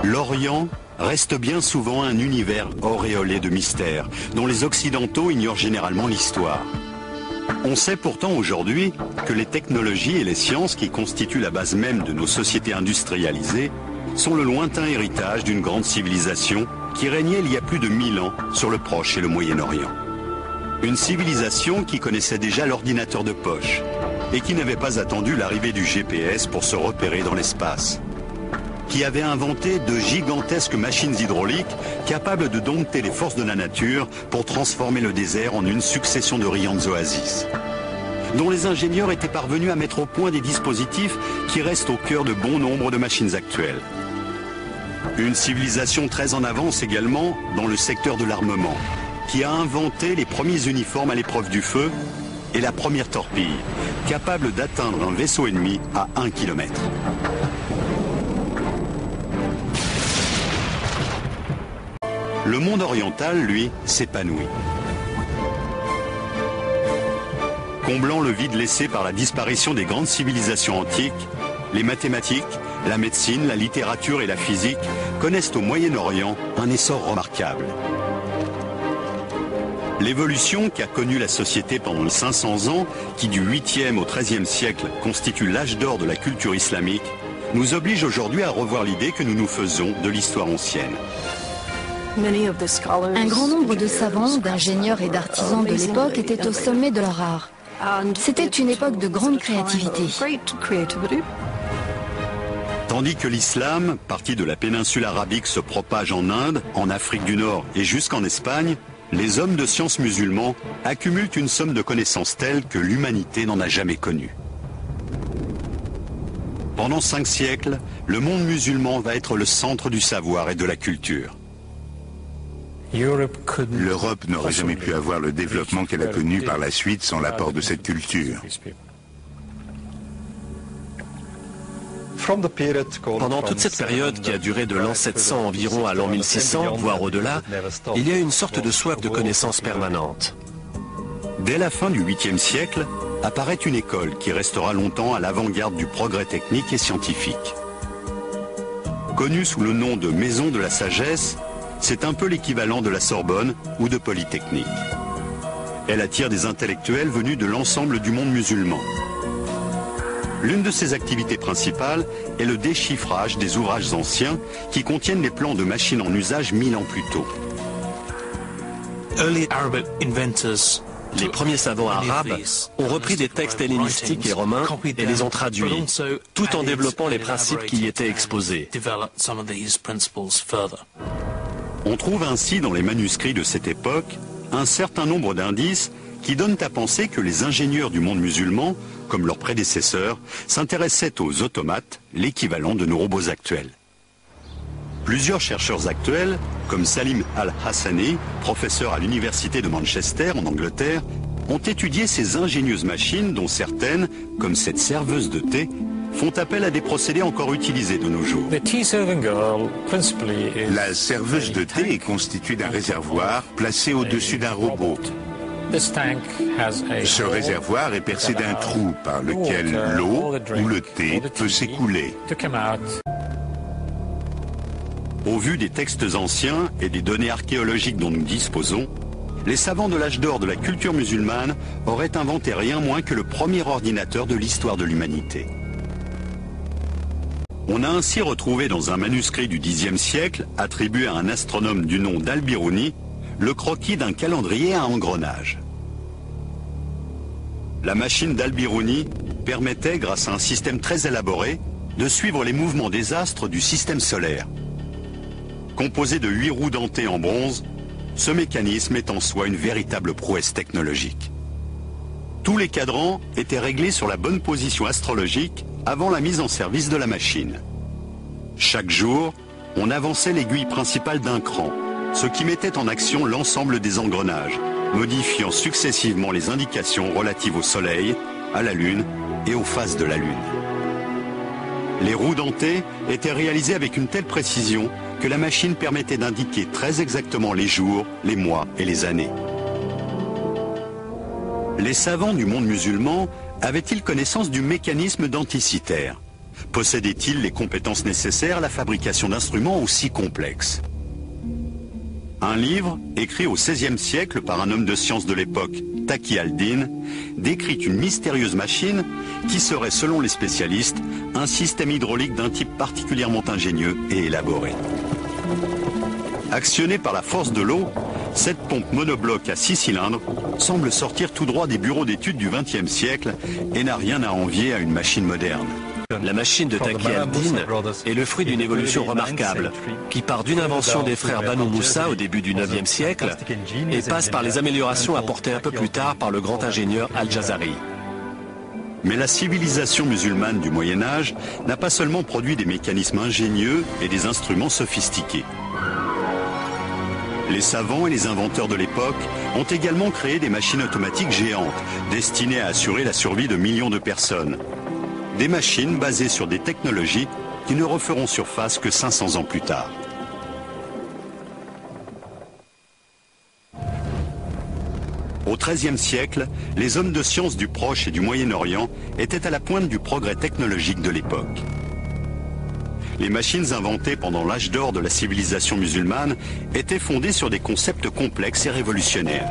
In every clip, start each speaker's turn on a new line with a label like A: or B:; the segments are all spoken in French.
A: L'Orient reste bien souvent un univers auréolé de mystères, dont les Occidentaux ignorent généralement l'histoire. On sait pourtant aujourd'hui que les technologies et les sciences qui constituent la base même de nos sociétés industrialisées sont le lointain héritage d'une grande civilisation qui régnait il y a plus de 1000 ans sur le Proche et le Moyen-Orient. Une civilisation qui connaissait déjà l'ordinateur de poche et qui n'avait pas attendu l'arrivée du GPS pour se repérer dans l'espace, qui avait inventé de gigantesques machines hydrauliques capables de dompter les forces de la nature pour transformer le désert en une succession de riantes oasis, dont les ingénieurs étaient parvenus à mettre au point des dispositifs qui restent au cœur de bon nombre de machines actuelles. Une civilisation très en avance également dans le secteur de l'armement, qui a inventé les premiers uniformes à l'épreuve du feu et la première torpille, capable d'atteindre un vaisseau ennemi à 1 km. Le monde oriental, lui, s'épanouit. Comblant le vide laissé par la disparition des grandes civilisations antiques, les mathématiques, la médecine, la littérature et la physique connaissent au Moyen-Orient un essor remarquable. L'évolution qu'a connue la société pendant les 500 ans, qui du 8e au 13e siècle constitue l'âge d'or de la culture islamique, nous oblige aujourd'hui à revoir l'idée que nous nous faisons de l'histoire ancienne.
B: Un grand nombre de savants, d'ingénieurs et d'artisans de l'époque étaient au sommet de leur art. C'était une époque de grande créativité.
A: Tandis que l'islam, parti de la péninsule arabique, se propage en Inde, en Afrique du Nord et jusqu'en Espagne, les hommes de science musulmans accumulent une somme de connaissances telles que l'humanité n'en a jamais connue. Pendant 5 siècles, le monde musulman va être le centre du savoir et de la culture.
C: L'Europe n'aurait jamais pu avoir le développement qu'elle a connu par la suite sans l'apport de cette culture.
D: Pendant toute cette période qui a duré de l'an 700 environ à l'an 1600, voire au-delà, il y a une sorte de soif de connaissance permanente.
A: Dès la fin du 8e siècle, apparaît une école qui restera longtemps à l'avant-garde du progrès technique et scientifique. Connue sous le nom de Maison de la Sagesse, c'est un peu l'équivalent de la Sorbonne ou de Polytechnique. Elle attire des intellectuels venus de l'ensemble du monde musulman. L'une de ses activités principales est le déchiffrage des ouvrages anciens qui contiennent les plans de machines en usage 1000 ans plus tôt.
D: Les premiers savants arabes ont repris des textes hellénistiques et romains et les ont traduits, tout en développant les principes qui y étaient exposés.
A: On trouve ainsi dans les manuscrits de cette époque un certain nombre d'indices qui donnent à penser que les ingénieurs du monde musulman, comme leurs prédécesseurs, s'intéressaient aux automates, l'équivalent de nos robots actuels. Plusieurs chercheurs actuels, comme Salim Al-Hassani, professeur à l'université de Manchester en Angleterre, ont étudié ces ingénieuses machines dont certaines, comme cette serveuse de thé, font appel à des procédés encore utilisés de nos jours.
C: La serveuse de thé est constituée d'un réservoir placé au-dessus d'un robot. Ce réservoir est percé d'un trou par lequel l'eau ou le thé peut s'écouler.
A: Au vu des textes anciens et des données archéologiques dont nous disposons, les savants de l'âge d'or de la culture musulmane auraient inventé rien moins que le premier ordinateur de l'histoire de l'humanité. On a ainsi retrouvé dans un manuscrit du Xe siècle, attribué à un astronome du nom d'Al-Biruni, le croquis d'un calendrier à engrenages. La machine d'Al-Biruni permettait, grâce à un système très élaboré, de suivre les mouvements des astres du système solaire. Composé de 8 roues dentées en bronze, ce mécanisme est en soi une véritable prouesse technologique. Tous les cadrans étaient réglés sur la bonne position astrologique avant la mise en service de la machine. Chaque jour, on avançait l'aiguille principale d'un cran, ce qui mettait en action l'ensemble des engrenages, modifiant successivement les indications relatives au Soleil, à la Lune et aux phases de la Lune. Les roues dentées étaient réalisées avec une telle précision que la machine permettait d'indiquer très exactement les jours, les mois et les années. Les savants du monde musulman avaient-ils connaissance du mécanisme d'Anticythère, Possédait-il les compétences nécessaires à la fabrication d'instruments aussi complexes? Un livre, écrit au XVIe siècle par un homme de science de l'époque, Taqi al-Din, décrit une mystérieuse machine qui serait, selon les spécialistes, un système hydraulique d'un type particulièrement ingénieux et élaboré. Actionnée par la force de l'eau, cette pompe monobloc à 6 cylindres semble sortir tout droit des bureaux d'études du XXe siècle et n'a rien à envier à une machine moderne.
D: La machine de Taqi al-Din est le fruit d'une évolution remarquable, qui part d'une invention des frères Banu Moussa au début du IXe siècle et passe par les améliorations apportées un peu plus tard par le grand ingénieur Al-Jazari.
A: Mais la civilisation musulmane du Moyen-Âge n'a pas seulement produit des mécanismes ingénieux et des instruments sophistiqués. Les savants et les inventeurs de l'époque ont également créé des machines automatiques géantes, destinées à assurer la survie de millions de personnes. Des machines basées sur des technologies qui ne referont surface que 500 ans plus tard. Au XIIIe siècle, les hommes de science du Proche et du Moyen-Orient étaient à la pointe du progrès technologique de l'époque. Les machines inventées pendant l'âge d'or de la civilisation musulmane étaient fondées sur des concepts complexes et révolutionnaires.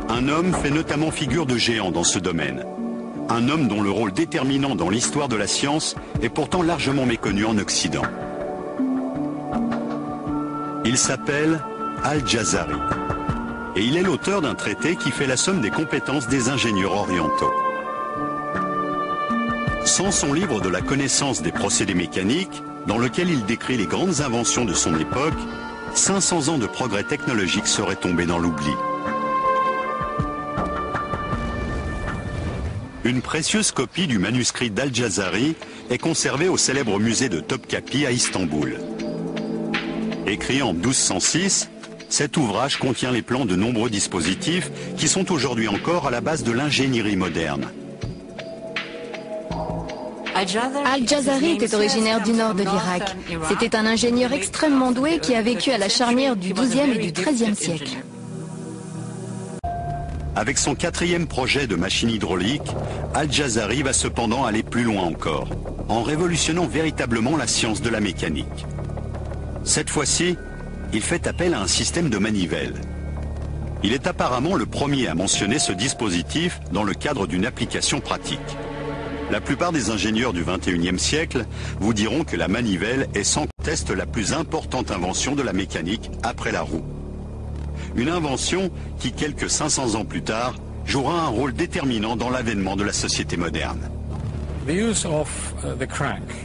A: Un homme fait notamment figure de géant dans ce domaine. Un homme dont le rôle déterminant dans l'histoire de la science est pourtant largement méconnu en Occident. Il s'appelle Al-Jazari. Et il est l'auteur d'un traité qui fait la somme des compétences des ingénieurs orientaux. Sans son livre de la connaissance des procédés mécaniques, dans lequel il décrit les grandes inventions de son époque, 500 ans de progrès technologiques seraient tombés dans l'oubli. Une précieuse copie du manuscrit d'Al-Jazari est conservée au célèbre musée de Topkapi à Istanbul. Écrit en 1206, cet ouvrage contient les plans de nombreux dispositifs qui sont aujourd'hui encore à la base de l'ingénierie moderne.
B: Al-Jazari était originaire du nord de l'Irak. C'était un ingénieur extrêmement doué qui a vécu à la charnière du XIIe et du XIIIe siècle.
A: Avec son 4e projet de machine hydraulique, Al-Jazari va cependant aller plus loin encore, en révolutionnant véritablement la science de la mécanique. Cette fois-ci, il fait appel à un système de manivelle. Il est apparemment le premier à mentionner ce dispositif dans le cadre d'une application pratique. La plupart des ingénieurs du XXIe siècle vous diront que la manivelle est sans conteste la plus importante invention de la mécanique après la roue. Une invention qui, quelques 500 ans plus tard, jouera un rôle déterminant dans l'avènement de la société moderne.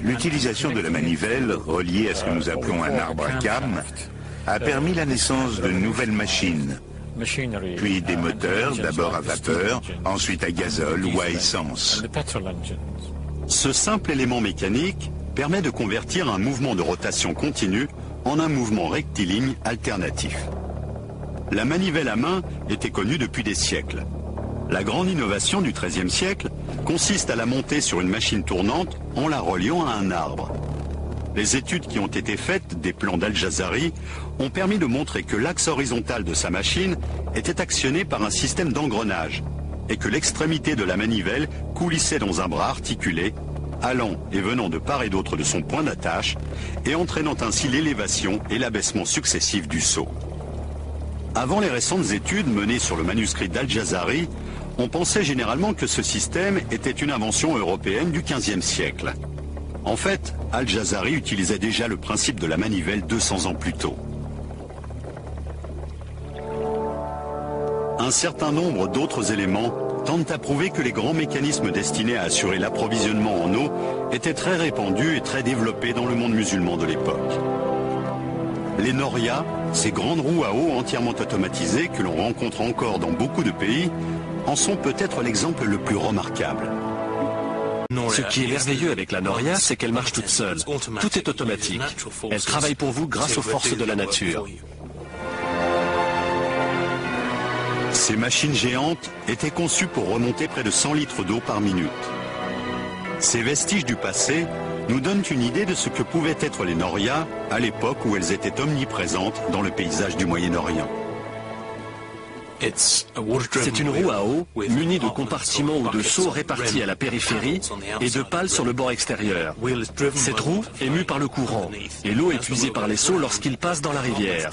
C: L'utilisation de la manivelle, reliée à ce que nous appelons un arbre à cames, a permis la naissance de nouvelles machines, puis des moteurs, d'abord à vapeur, ensuite à gazole ou à essence.
A: Ce simple élément mécanique permet de convertir un mouvement de rotation continue en un mouvement rectiligne alternatif. La manivelle à main était connue depuis des siècles. La grande innovation du XIIIe siècle consiste à la monter sur une machine tournante en la reliant à un arbre. Les études qui ont été faites des plans d'Al-Jazari ont permis de montrer que l'axe horizontal de sa machine était actionné par un système d'engrenage et que l'extrémité de la manivelle coulissait dans un bras articulé, allant et venant de part et d'autre de son point d'attache et entraînant ainsi l'élévation et l'abaissement successifs du seau. Avant les récentes études menées sur le manuscrit d'Al-Jazari, on pensait généralement que ce système était une invention européenne du XVe siècle. En fait, Al-Jazari utilisait déjà le principe de la manivelle 200 ans plus tôt. Un certain nombre d'autres éléments tendent à prouver que les grands mécanismes destinés à assurer l'approvisionnement en eau étaient très répandus et très développés dans le monde musulman de l'époque. Les norias, ces grandes roues à eau entièrement automatisées que l'on rencontre encore dans beaucoup de pays, en sont peut-être l'exemple le plus remarquable.
D: Ce qui est merveilleux avec la Noria, c'est qu'elle marche toute seule. Tout est automatique. Elle travaille pour vous grâce aux forces de la nature.
A: Ces machines géantes étaient conçues pour remonter près de 100 litres d'eau par minute. Ces vestiges du passé nous donnent une idée de ce que pouvaient être les norias à l'époque où elles étaient omniprésentes dans le paysage du Moyen-Orient.
D: C'est une roue à eau munie de compartiments ou de seaux répartis à la périphérie et de pales sur le bord extérieur. Cette roue est mue par le courant et l'eau est puisée par les seaux lorsqu'ils passent dans la rivière.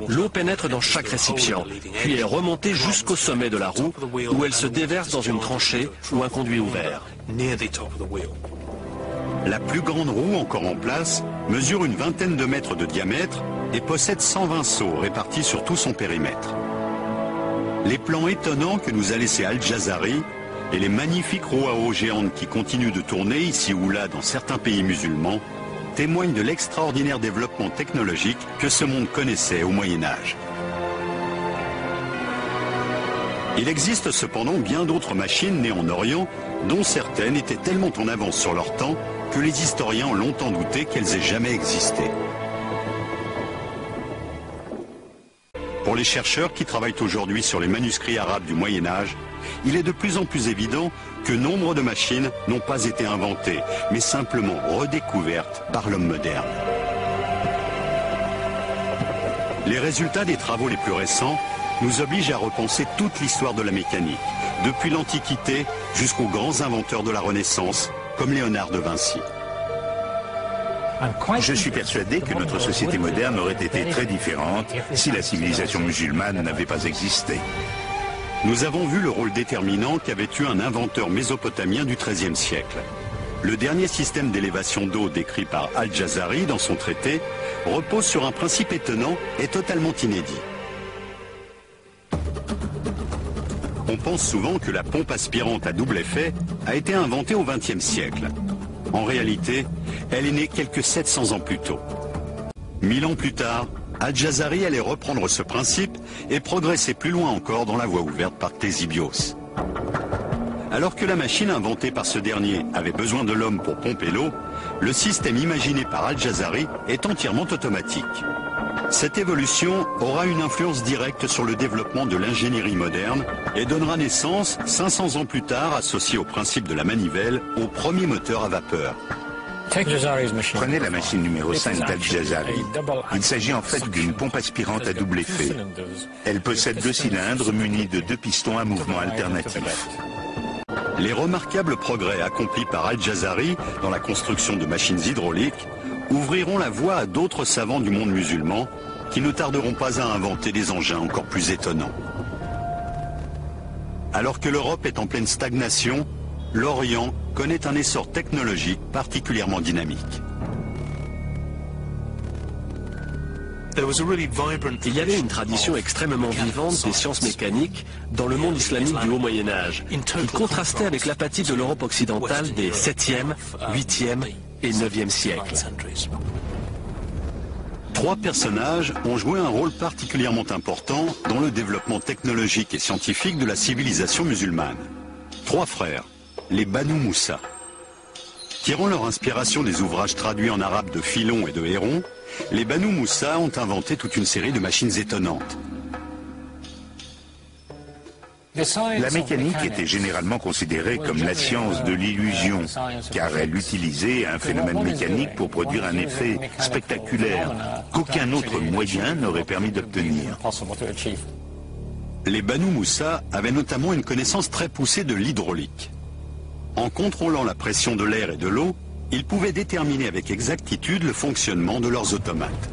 D: L'eau pénètre dans chaque récipient, puis est remontée jusqu'au sommet de la roue où elle se déverse dans une tranchée ou un conduit ouvert.
A: La plus grande roue encore en place mesure une vingtaine de mètres de diamètre et possède 120 seaux répartis sur tout son périmètre. Les plans étonnants que nous a laissés Al-Jazari et les magnifiques roues à eau géantes qui continuent de tourner ici ou là dans certains pays musulmans témoignent de l'extraordinaire développement technologique que ce monde connaissait au Moyen-Âge. Il existe cependant bien d'autres machines nées en Orient, dont certaines étaient tellement en avance sur leur temps que les historiens ont longtemps douté qu'elles aient jamais existé. Pour les chercheurs qui travaillent aujourd'hui sur les manuscrits arabes du Moyen-Âge, il est de plus en plus évident que nombre de machines n'ont pas été inventées, mais simplement redécouvertes par l'homme moderne. Les résultats des travaux les plus récents nous obligent à repenser toute l'histoire de la mécanique, depuis l'Antiquité jusqu'aux grands inventeurs de la Renaissance, comme Léonard de Vinci.
C: Je suis persuadé que notre société moderne aurait été très différente si la civilisation musulmane n'avait pas existé.
A: Nous avons vu le rôle déterminant qu'avait eu un inventeur mésopotamien du XIIIe siècle. Le dernier système d'élévation d'eau décrit par Al-Jazari dans son traité repose sur un principe étonnant et totalement inédit. On pense souvent que la pompe aspirante à double effet a été inventée au XXe siècle. En réalité, elle est née quelques 700 ans plus tôt. 1000 ans plus tard, Al-Jazari allait reprendre ce principe et progresser plus loin encore dans la voie ouverte par Ctésibios. Alors que la machine inventée par ce dernier avait besoin de l'homme pour pomper l'eau, le système imaginé par Al-Jazari est entièrement automatique. Cette évolution aura une influence directe sur le développement de l'ingénierie moderne et donnera naissance, 500 ans plus tard, associé au principe de la manivelle, au premier moteur à vapeur.
C: Prenez la machine numéro 5 d'Al-Jazari. Il s'agit en fait d'une pompe aspirante à double effet. Elle possède 2 cylindres munis de 2 pistons à mouvement alternatif.
A: Les remarquables progrès accomplis par Al-Jazari dans la construction de machines hydrauliques ouvriront la voie à d'autres savants du monde musulman qui ne tarderont pas à inventer des engins encore plus étonnants. Alors que l'Europe est en pleine stagnation, l'Orient connaît un essor technologique particulièrement dynamique.
D: Il y avait une tradition extrêmement vivante des sciences mécaniques dans le monde islamique du Haut Moyen-Âge, qui contrastait avec l'apathie de l'Europe occidentale des 7e, 8e et 9e siècles.
A: 3 personnages ont joué un rôle particulièrement important dans le développement technologique et scientifique de la civilisation musulmane. 3 frères, les Banu Moussa. Tirant leur inspiration des ouvrages traduits en arabe de Philon et de Héron, les Banu Moussa ont inventé toute une série de machines étonnantes.
C: La mécanique était généralement considérée comme la science de l'illusion, car elle utilisait un phénomène mécanique pour produire un effet spectaculaire qu'aucun autre moyen n'aurait permis d'obtenir.
A: Les Banu Moussa avaient notamment une connaissance très poussée de l'hydraulique. En contrôlant la pression de l'air et de l'eau, ils pouvaient déterminer avec exactitude le fonctionnement de leurs automates.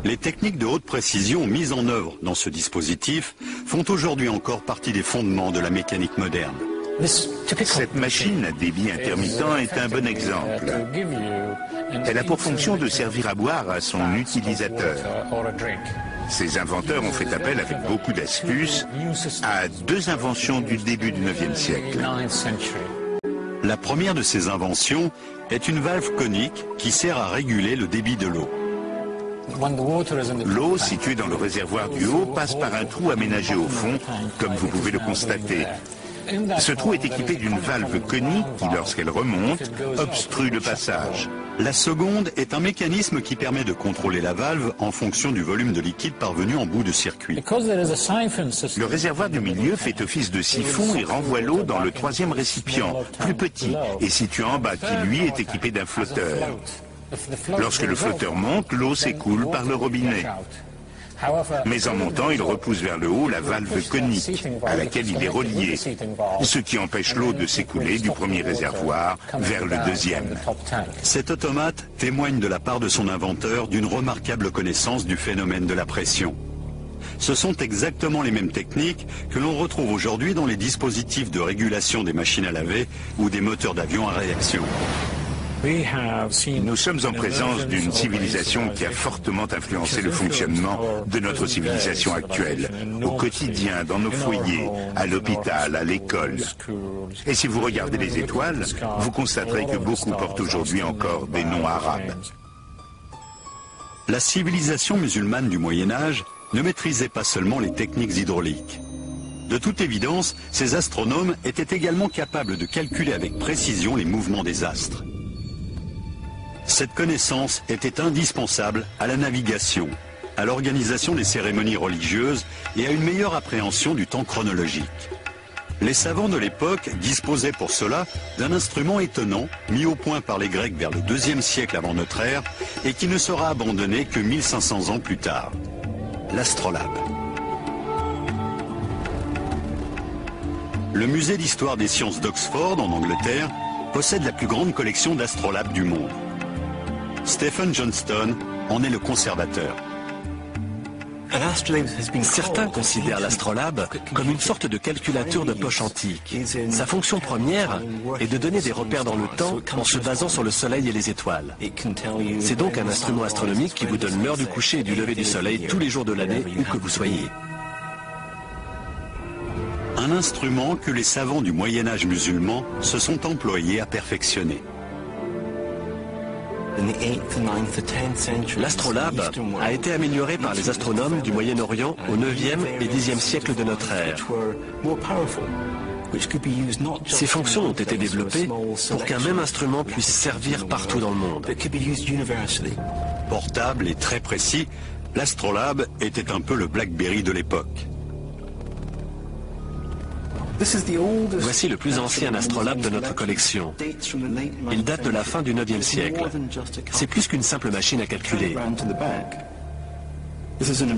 A: Les techniques de haute précision mises en œuvre dans ce dispositif font aujourd'hui encore partie des fondements de la mécanique moderne.
C: Cette machine à débit intermittent est un bon exemple. Elle a pour fonction de servir à boire à son utilisateur. Ces inventeurs ont fait appel avec beaucoup d'astuces à 2 inventions du début du IXe siècle.
A: La première de ces inventions est une valve conique qui sert à réguler le débit de l'eau.
C: L'eau située dans le réservoir du haut passe par un trou aménagé au fond, comme vous pouvez le constater. Ce trou est équipé d'une valve conique qui, lorsqu'elle remonte, obstrue le passage.
A: La seconde est un mécanisme qui permet de contrôler la valve en fonction du volume de liquide parvenu en bout de circuit.
C: Le réservoir du milieu fait office de siphon et renvoie l'eau dans le 3e récipient, plus petit, et situé en bas, qui lui est équipé d'un flotteur. Lorsque le flotteur monte, l'eau s'écoule par le robinet. Mais en montant, il repousse vers le haut la valve conique à laquelle il est relié, ce qui empêche l'eau de s'écouler du premier réservoir vers le deuxième.
A: Cet automate témoigne de la part de son inventeur d'une remarquable connaissance du phénomène de la pression. Ce sont exactement les mêmes techniques que l'on retrouve aujourd'hui dans les dispositifs de régulation des machines à laver ou des moteurs d'avion à réaction.
C: Nous sommes en présence d'une civilisation qui a fortement influencé le fonctionnement de notre civilisation actuelle, au quotidien, dans nos foyers, à l'hôpital, à l'école. Et si vous regardez les étoiles, vous constaterez que beaucoup portent aujourd'hui encore des noms arabes.
A: La civilisation musulmane du Moyen-Âge ne maîtrisait pas seulement les techniques hydrauliques. De toute évidence, ces astronomes étaient également capables de calculer avec précision les mouvements des astres. Cette connaissance était indispensable à la navigation, à l'organisation des cérémonies religieuses et à une meilleure appréhension du temps chronologique. Les savants de l'époque disposaient pour cela d'un instrument étonnant, mis au point par les Grecs vers le IIe siècle avant notre ère et qui ne sera abandonné que 1500 ans plus tard, l'astrolabe. Le musée d'histoire des sciences d'Oxford, en Angleterre, possède la plus grande collection d'astrolabes du monde. Stephen Johnston en est le conservateur.
D: Certains considèrent l'astrolabe comme une sorte de calculateur de poche antique. Sa fonction première est de donner des repères dans le temps en se basant sur le soleil et les étoiles. C'est donc un instrument astronomique qui vous donne l'heure du coucher et du lever du soleil tous les jours de l'année, où que vous soyez.
A: Un instrument que les savants du Moyen-Âge musulman se sont employés à perfectionner.
D: L'astrolabe a été amélioré par les astronomes du Moyen-Orient au 9e et 10e siècle de notre ère. Ces fonctions ont été développées pour qu'un même instrument puisse servir partout dans le monde.
A: Portable et très précis, l'astrolabe était un peu le BlackBerry de l'époque.
D: Voici le plus ancien astrolabe de notre collection. Il date de la fin du 9e siècle. C'est plus qu'une simple machine à calculer.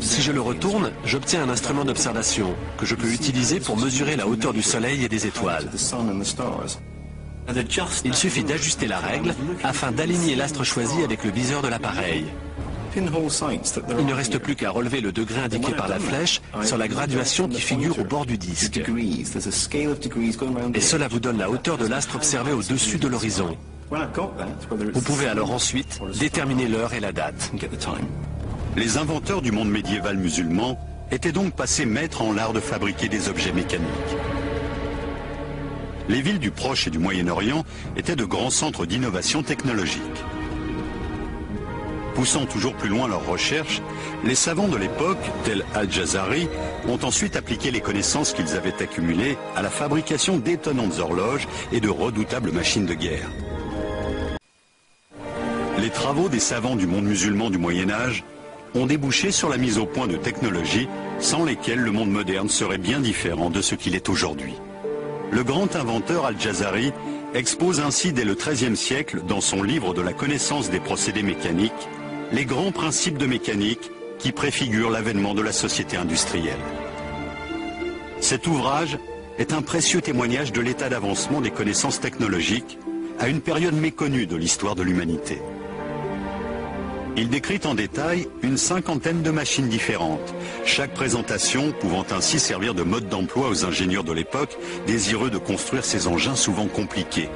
D: Si je le retourne, j'obtiens un instrument d'observation que je peux utiliser pour mesurer la hauteur du soleil et des étoiles. Il suffit d'ajuster la règle afin d'aligner l'astre choisi avec le viseur de l'appareil. Il ne reste plus qu'à relever le degré indiqué par la flèche sur la graduation qui figure au bord du disque. Et cela vous donne la hauteur de l'astre observé au-dessus de l'horizon. Vous pouvez alors ensuite déterminer l'heure et la date.
A: Les inventeurs du monde médiéval musulman étaient donc passés maîtres en l'art de fabriquer des objets mécaniques. Les villes du Proche et du Moyen-Orient étaient de grands centres d'innovation technologique. Poussant toujours plus loin leurs recherches, les savants de l'époque, tels Al-Jazari, ont ensuite appliqué les connaissances qu'ils avaient accumulées à la fabrication d'étonnantes horloges et de redoutables machines de guerre. Les travaux des savants du monde musulman du Moyen-Âge ont débouché sur la mise au point de technologies sans lesquelles le monde moderne serait bien différent de ce qu'il est aujourd'hui. Le grand inventeur Al-Jazari expose ainsi dès le XIIIe siècle, dans son livre de la connaissance des procédés mécaniques, les grands principes de mécanique qui préfigurent l'avènement de la société industrielle. Cet ouvrage est un précieux témoignage de l'état d'avancement des connaissances technologiques à une période méconnue de l'histoire de l'humanité. Il décrit en détail une cinquantaine de machines différentes, chaque présentation pouvant ainsi servir de mode d'emploi aux ingénieurs de l'époque désireux de construire ces engins souvent compliqués.